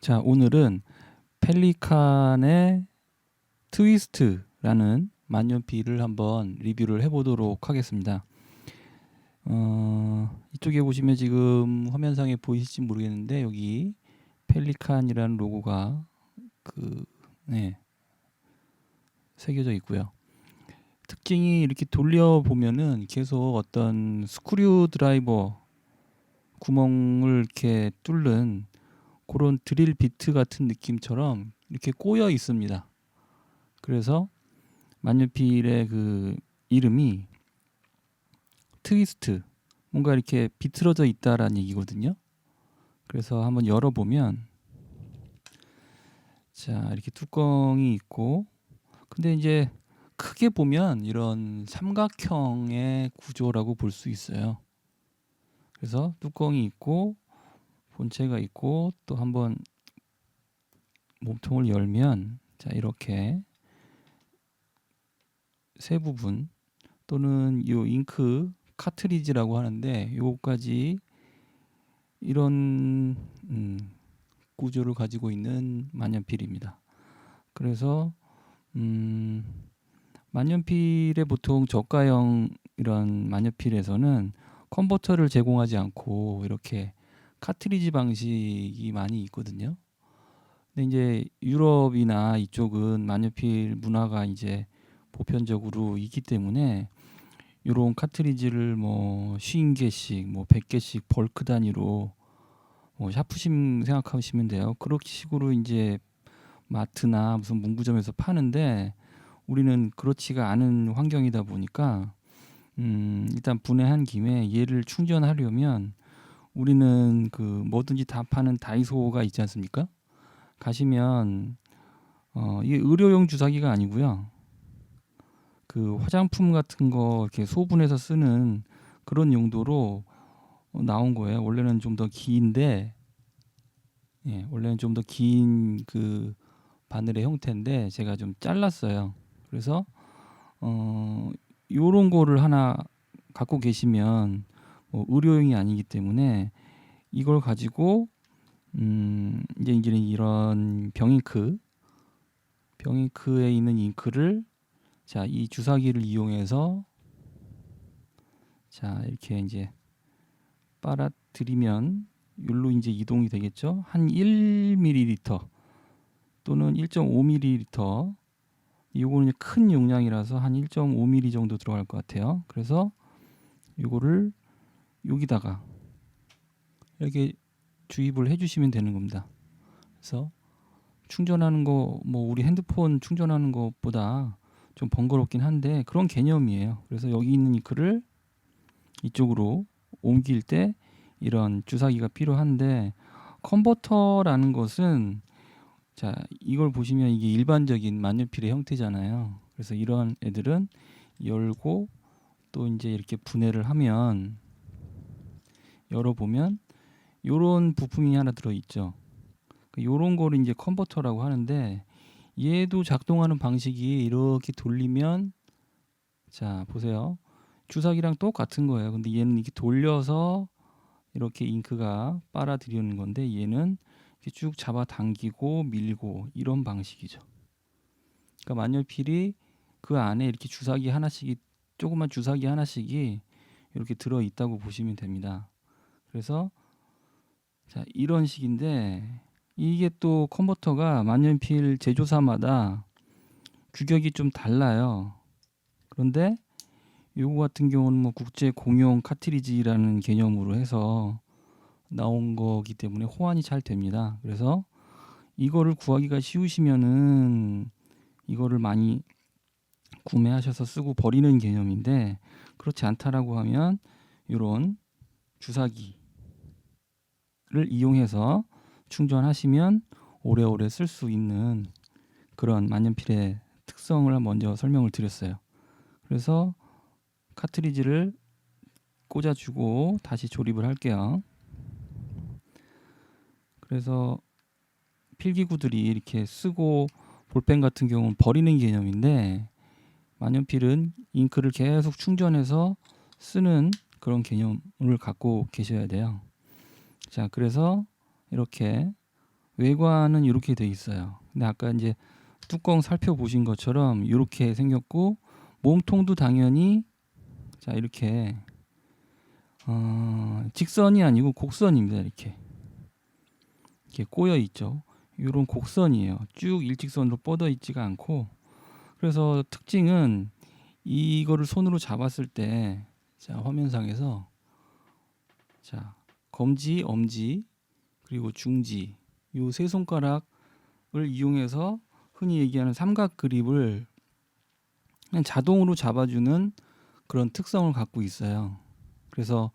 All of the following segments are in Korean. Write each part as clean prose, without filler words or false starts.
자, 오늘은 펠리칸의 트위스트라는 만년필을 한번 리뷰를 해보도록 하겠습니다. 이쪽에 보시면 지금 화면상에 보이실지 모르겠는데 여기 펠리칸이라는 로고가 새겨져 있고요. 특징이 이렇게 돌려보면은 계속 어떤 스크류 드라이버 구멍을 이렇게 뚫는 그런 드릴 비트 같은 느낌처럼 이렇게 꼬여 있습니다. 그래서 만년필의 그 이름이 트위스트, 뭔가 이렇게 비틀어져 있다라는 얘기거든요. 그래서 한번 열어보면 자, 이렇게 뚜껑이 있고, 근데 이제 크게 보면 이런 삼각형의 구조라고 볼 수 있어요. 그래서 뚜껑이 있고 본체가 있고 또 한번 몸통을 열면 자, 이렇게 세 부분 또는 이 잉크 카트리지라고 하는데 요거까지 이런 구조를 가지고 있는 만년필입니다. 그래서 만년필의 보통 저가형 이런 만년필에서는 컨버터를 제공하지 않고 이렇게 카트리지 방식이 많이 있거든요. 근데 이제 유럽이나 이쪽은 만년필 문화가 이제 보편적으로 있기 때문에 요런 카트리지를 뭐 50개씩 뭐 100개씩 벌크 단위로 뭐 샤프심 생각하시면 돼요. 그런 식으로 이제 마트나 무슨 문구점에서 파는데 우리는 그렇지가 않은 환경이다 보니까 일단 분해한 김에 얘를 충전하려면 우리는 그 뭐든지 다 파는 다이소가 있지 않습니까? 가시면 이게 의료용 주사기가 아니고요. 그 화장품 같은 거 이렇게 소분해서 쓰는 그런 용도로 나온 거예요. 원래는 좀 더 긴데, 원래는 좀 더 긴 그 바늘의 형태인데 제가 좀 잘랐어요. 그래서 요런 거를 하나 갖고 계시면 뭐 의료용이 아니기 때문에 이걸 가지고 이제 이런 병잉크에 있는 잉크를 자, 이 주사기를 이용해서 자, 이렇게 이제 빨아들이면 율로 이제 이동이 되겠죠. 한 1ml 또는 1.5ml. 이거는 이제 큰 용량이라서 한 1.5ml 정도 들어갈 것 같아요. 그래서 이거를 여기다가 이렇게 주입을 해주시면 되는 겁니다. 그래서 충전하는 거 뭐 우리 핸드폰 충전하는 것보다 좀 번거롭긴 한데 그런 개념이에요. 그래서 여기 있는 잉크를 이쪽으로 옮길 때 이런 주사기가 필요한데 컨버터라는 것은 자, 이걸 보시면 이게 일반적인 만년필의 형태잖아요. 그래서 이런 애들은 열고 또 이제 이렇게 분해를 하면 열어보면 요런 부품이 하나 들어있죠. 요런 거를 이제 컨버터라고 하는데 얘도 작동하는 방식이 이렇게 돌리면 자, 보세요. 주사기랑 똑같은 거예요. 근데 얘는 이렇게 돌려서 이렇게 잉크가 빨아들이는 건데 얘는 이렇게 쭉 잡아 당기고 밀고 이런 방식이죠. 그러니까 만년필이 그 안에 이렇게 주사기 하나씩이 조그만 주사기 하나씩이 이렇게 들어 있다고 보시면 됩니다. 그래서 자, 이런 식인데 이게 또 컨버터가 만년필 제조사마다 규격이 좀 달라요. 그런데 요거 같은 경우는 뭐 국제 공용 카트리지라는 개념으로 해서 나온 거기 때문에 호환이 잘 됩니다. 그래서 이거를 구하기가 쉬우시면은 이거를 많이 구매하셔서 쓰고 버리는 개념인데 그렇지 않다라고 하면 이런 주사기를 이용해서 충전하시면 오래오래 쓸 수 있는 그런 만년필의 특성을 먼저 설명을 드렸어요. 그래서 카트리지를 꽂아주고 다시 조립을 할게요. 그래서 필기구들이 이렇게 쓰고 볼펜 같은 경우는 버리는 개념인데 만년필은 잉크를 계속 충전해서 쓰는 그런 개념을 갖고 계셔야 돼요. 자, 그래서 이렇게 외관은 이렇게 돼 있어요. 근데 아까 이제 뚜껑 살펴보신 것처럼 이렇게 생겼고 몸통도 당연히 자 이렇게 직선이 아니고 곡선입니다. 이렇게 꼬여 있죠. 이런 곡선이에요. 쭉 일직선으로 뻗어 있지가 않고 그래서 특징은 이거를 손으로 잡았을 때 자 화면상에서 자 검지, 엄지 그리고 중지 요 세 손가락을 이용해서 흔히 얘기하는 삼각 그립을 그냥 자동으로 잡아주는 그런 특성을 갖고 있어요. 그래서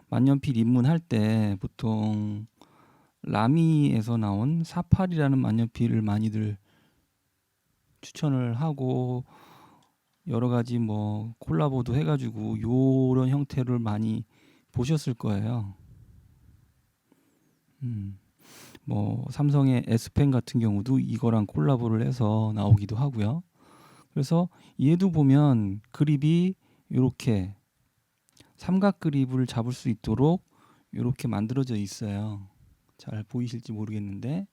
만년필 입문할 때 보통 라미에서 나온 48이라는 만년필을 많이들 추천을 하고 여러 가지 뭐 콜라보도 해가지고 요런 형태를 많이 보셨을 거예요. 뭐 삼성의 S펜 같은 경우도 이거랑 콜라보를 해서 나오기도 하고요. 그래서 얘도 보면 그립이 이렇게 삼각 그립을 잡을 수 있도록 이렇게 만들어져 있어요. 잘 보이실지 모르겠는데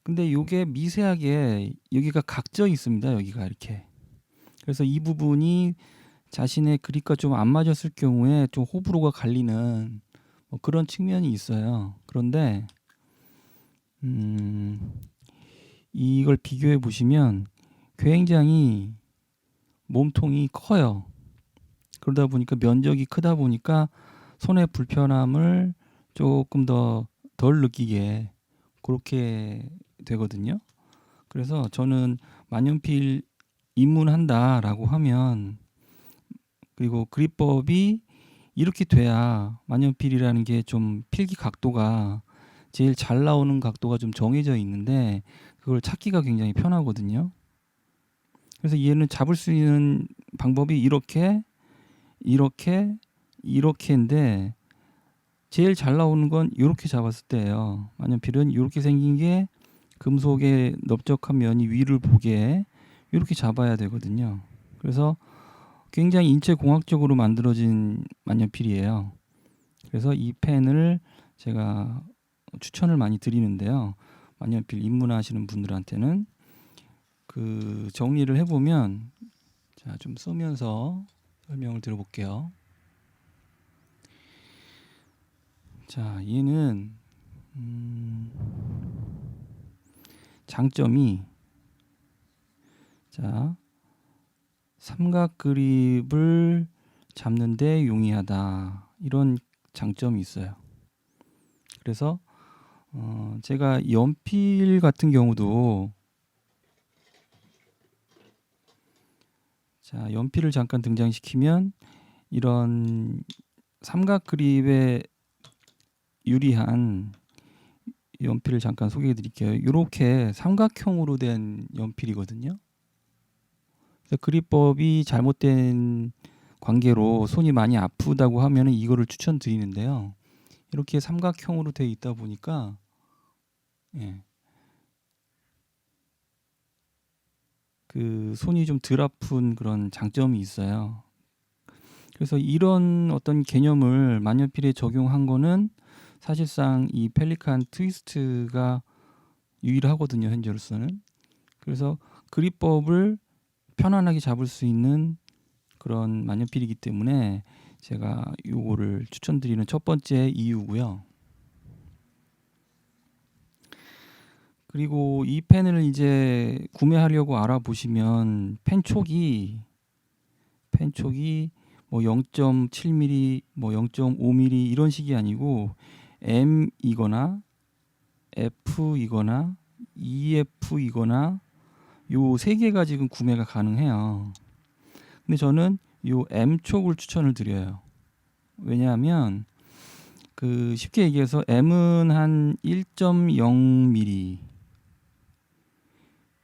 근데 요게 미세하게 여기가 각져 있습니다. 여기가 이렇게. 그래서 이 부분이 자신의 그립과 좀 안 맞았을 경우에 좀 호불호가 갈리는 뭐 그런 측면이 있어요. 그런데 이걸 비교해 보시면 굉장히 몸통이 커요. 그러다 보니까 면적이 크다 보니까 손의 불편함을 조금 더 덜 느끼게 그렇게 되거든요. 그래서 저는 만년필 입문한다라고 하면 그리고 그립법이 이렇게 돼야 만년필이라는 게 좀 필기 각도가 제일 잘 나오는 각도가 좀 정해져 있는데 그걸 찾기가 굉장히 편하거든요. 그래서 얘는 잡을 수 있는 방법이 이렇게 이렇게인데 제일 잘 나오는 건 이렇게 잡았을 때예요. 만년필은 이렇게 생긴 게 금속의 넓적한 면이 위를 보게 이렇게 잡아야 되거든요. 그래서 굉장히 인체공학적으로 만들어진 만년필이에요. 그래서 이 펜을 제가 추천을 많이 드리는데요. 만년필 입문하시는 분들한테는 그 정리를 해보면 자, 좀 쓰면서 설명을 들어볼게요. 자, 얘는 장점이 자 삼각 그립을 잡는데 용이하다 이런 장점이 있어요. 그래서 제가 연필 같은 경우도 자 연필을 잠깐 등장시키면 이런 삼각 그립에 유리한 연필을 잠깐 소개해 드릴게요. 이렇게 삼각형으로 된 연필이거든요. 그래서 그립법이 잘못된 관계로 손이 많이 아프다고 하면 이거를 추천드리는데요. 이렇게 삼각형으로 되어 있다 보니까 예. 그 손이 좀 덜 아픈 그런 장점이 있어요. 그래서 이런 어떤 개념을 만년필에 적용한 거는 사실상 이 펠리칸 트위스트가 유일하거든요, 현재로서는. 그래서 그립법을 편안하게 잡을 수 있는 그런 만년필이기 때문에 제가 요거를 추천드리는 첫 번째 이유고요. 그리고 이 펜을 이제 구매하려고 알아보시면 펜 촉이 뭐 0.7mm, 뭐 0.5mm 이런 식이 아니고 M이거나 F이거나 EF이거나 요 세 개가 지금 구매가 가능해요. 근데 저는 요 M 촉을 추천을 드려요. 왜냐하면 그 쉽게 얘기해서 M은 한 1.0mm,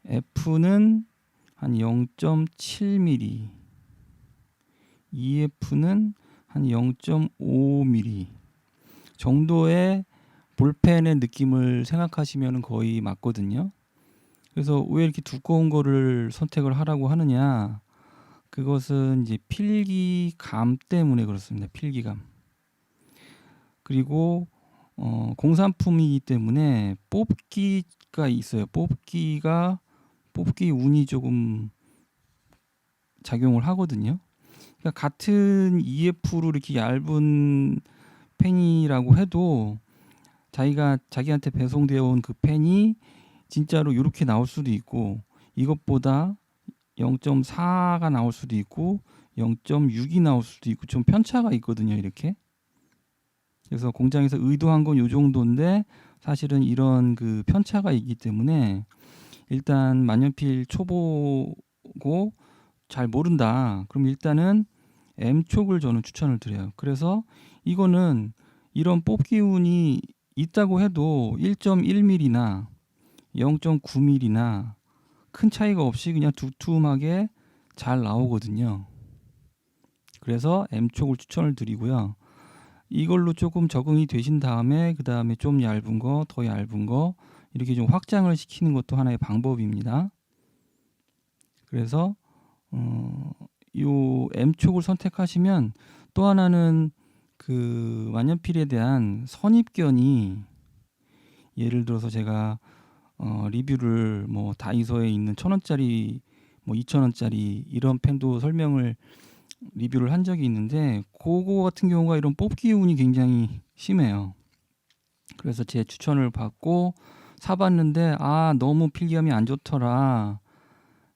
F는 한 0.7mm, EF는 한 0.5mm 정도의 볼펜의 느낌을 생각하시면 거의 맞거든요. 그래서 왜 이렇게 두꺼운 거를 선택을 하라고 하느냐? 그것은 이제 필기감 때문에 그렇습니다. 필기감. 그리고 공산품이기 때문에 뽑기가 있어요. 뽑기 운이 조금 작용을 하거든요. 그러니까 같은 EF로 이렇게 얇은 펜이라고 해도 자기한테 배송되어 온 그 펜이 진짜로 이렇게 나올 수도 있고 이것보다 0.4가 나올 수도 있고 0.6이 나올 수도 있고 좀 편차가 있거든요. 이렇게. 그래서 공장에서 의도한 건 요 정도인데 사실은 이런 그 편차가 있기 때문에 일단 만년필 초보고 잘 모른다. 그럼 일단은 M촉을 저는 추천을 드려요. 그래서 이거는 이런 뽑기 운이 있다고 해도 1.1mm나 0.9mm나 큰 차이가 없이 그냥 두툼하게 잘 나오거든요. 그래서 M촉을 추천을 드리고요. 이걸로 조금 적응이 되신 다음에 그 다음에 좀 얇은 거, 더 얇은 거 이렇게 좀 확장을 시키는 것도 하나의 방법입니다. 그래서 요 M촉을 선택하시면 또 하나는 그 만년필에 대한 선입견이 예를 들어서 제가 리뷰를 뭐 다이소에 있는 1,000원짜리 뭐 2,000원짜리 이런 펜도 설명을 리뷰를 한 적이 있는데 그거 같은 경우가 이런 뽑기 운이 굉장히 심해요. 그래서 제 추천을 받고 사봤는데 너무 필기감이 안 좋더라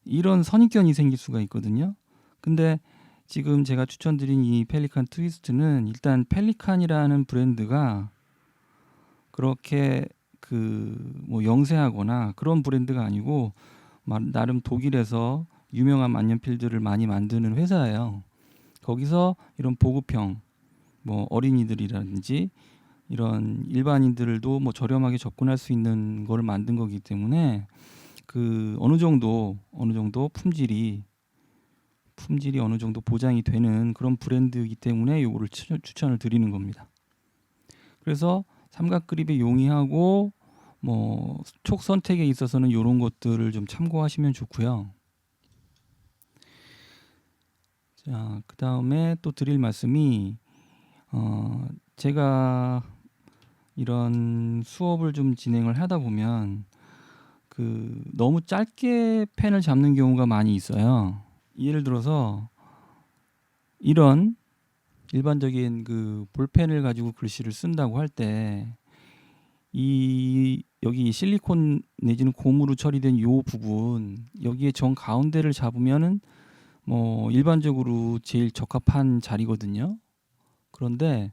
이런 선입견이 생길 수가 있거든요. 근데 지금 제가 추천드린 이 펠리칸 트위스트는 일단 펠리칸이라는 브랜드가 그렇게 그 뭐 영세하거나 그런 브랜드가 아니고 나름 독일에서 유명한 만년필들을 많이 만드는 회사예요. 거기서 이런 보급형 뭐 어린이들이라든지 이런 일반인들도 뭐 저렴하게 접근할 수 있는 거를 만든 거기 때문에 그 어느 정도 품질이 어느 정도 보장이 되는 그런 브랜드이기 때문에 요거를 추천을 드리는 겁니다. 그래서 삼각 그립에 용이하고 뭐 촉 선택에 있어서는 이런 것들을 좀 참고하시면 좋고요. 자, 그 다음에 또 드릴 말씀이 제가 이런 수업을 좀 진행을 하다 보면 그 너무 짧게 펜을 잡는 경우가 많이 있어요. 예를 들어서 이런 일반적인 그 볼펜을 가지고 글씨를 쓴다고 할 때 이 여기 실리콘 내지는 고무로 처리된 요 부분 여기에 정 가운데를 잡으면은 뭐 일반적으로 제일 적합한 자리거든요. 그런데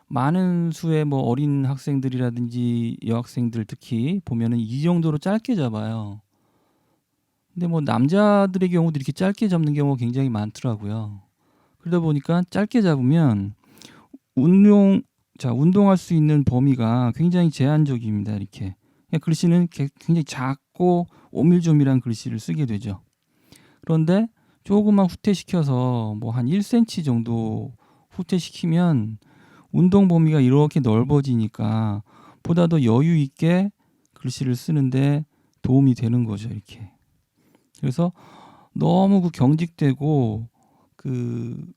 많은 수의 뭐 어린 학생들이라든지 여학생들 특히 보면은 이 정도로 짧게 잡아요. 근데 뭐 남자들의 경우도 이렇게 짧게 잡는 경우가 굉장히 많더라고요. 그러다 보니까 짧게 잡으면 운동할 수 있는 범위가 굉장히 제한적입니다. 이렇게 글씨는 굉장히 작고 오밀조밀한 글씨를 쓰게 되죠. 그런데 조금만 후퇴시켜서 뭐 한 1cm 정도 후퇴시키면 운동 범위가 이렇게 넓어지니까 보다 더 여유 있게 글씨를 쓰는데 도움이 되는 거죠. 이렇게. 그래서 너무 그 경직되고 그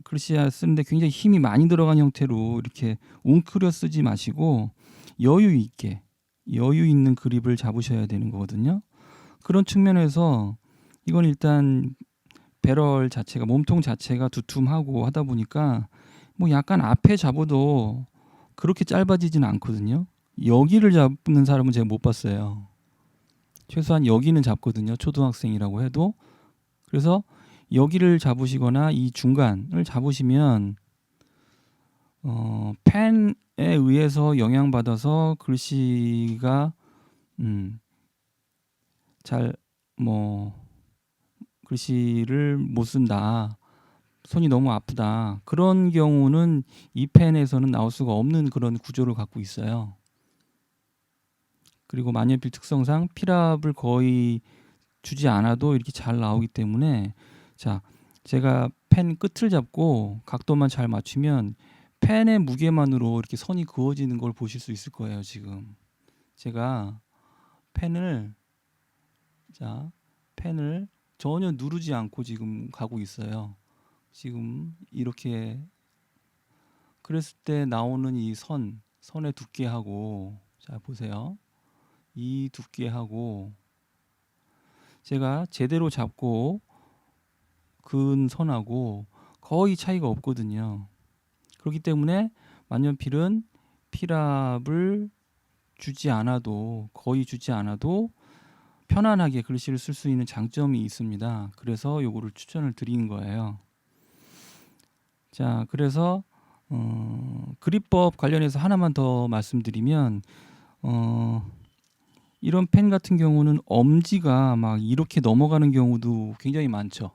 글씨 쓰는데 굉장히 힘이 많이 들어간 형태로 이렇게 웅크려 쓰지 마시고 여유 있는 그립을 잡으셔야 되는 거거든요. 그런 측면에서 이건 일단 배럴 자체가 몸통 자체가 두툼하고 하다 보니까 뭐 약간 앞에 잡아도 그렇게 짧아지지는 않거든요. 여기를 잡는 사람은 제가 못 봤어요. 최소한 여기는 잡거든요. 초등학생이라고 해도. 그래서 여기를 잡으시거나 이 중간을 잡으시면 펜에 의해서 영향받아서 글씨가 잘 뭐 글씨를 못 쓴다. 손이 너무 아프다. 그런 경우는 이 펜에서는 나올 수가 없는 그런 구조를 갖고 있어요. 그리고 만년필 특성상 필압을 거의 주지 않아도 이렇게 잘 나오기 때문에 자, 제가 펜 끝을 잡고 각도만 잘 맞추면 펜의 무게만으로 이렇게 선이 그어지는 걸 보실 수 있을 거예요. 지금 제가 펜을 전혀 누르지 않고 지금 가고 있어요. 지금 이렇게 그랬을 때 나오는 이 선 선의 두께하고, 자 보세요. 이 두께하고 제가 제대로 잡고 그은 선하고 거의 차이가 없거든요. 그렇기 때문에 만년필은 필압을 주지 않아도, 거의 주지 않아도 편안하게 글씨를 쓸 수 있는 장점이 있습니다. 그래서 요거를 추천을 드린 거예요. 자, 그래서 그립법 관련해서 하나만 더 말씀드리면, 이런 펜 같은 경우는 엄지가 막 이렇게 넘어가는 경우도 굉장히 많죠.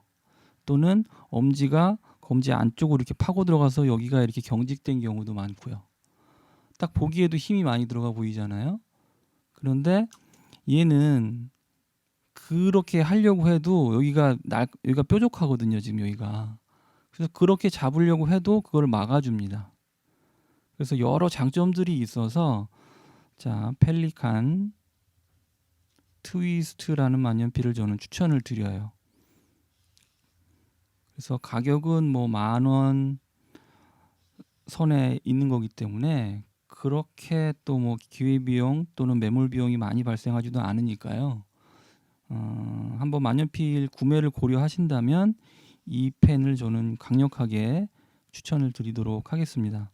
또는 엄지가 검지 안쪽으로 이렇게 파고 들어가서 여기가 이렇게 경직된 경우도 많고요. 딱 보기에도 힘이 많이 들어가 보이잖아요. 그런데 얘는 그렇게 하려고 해도 여기가 뾰족하거든요. 지금 여기가. 그래서 그렇게 잡으려고 해도 그걸 막아줍니다. 그래서 여러 장점들이 있어서, 자, 펠리칸 트위스트라는 만년필을 저는 추천을 드려요. 그래서 가격은 뭐 10,000원 선에 있는 거기 때문에 그렇게 또 뭐 기회비용 또는 매몰 비용이 많이 발생하지도 않으니까요. 한번 만년필 구매를 고려하신다면 이 펜을 저는 강력하게 추천을 드리도록 하겠습니다.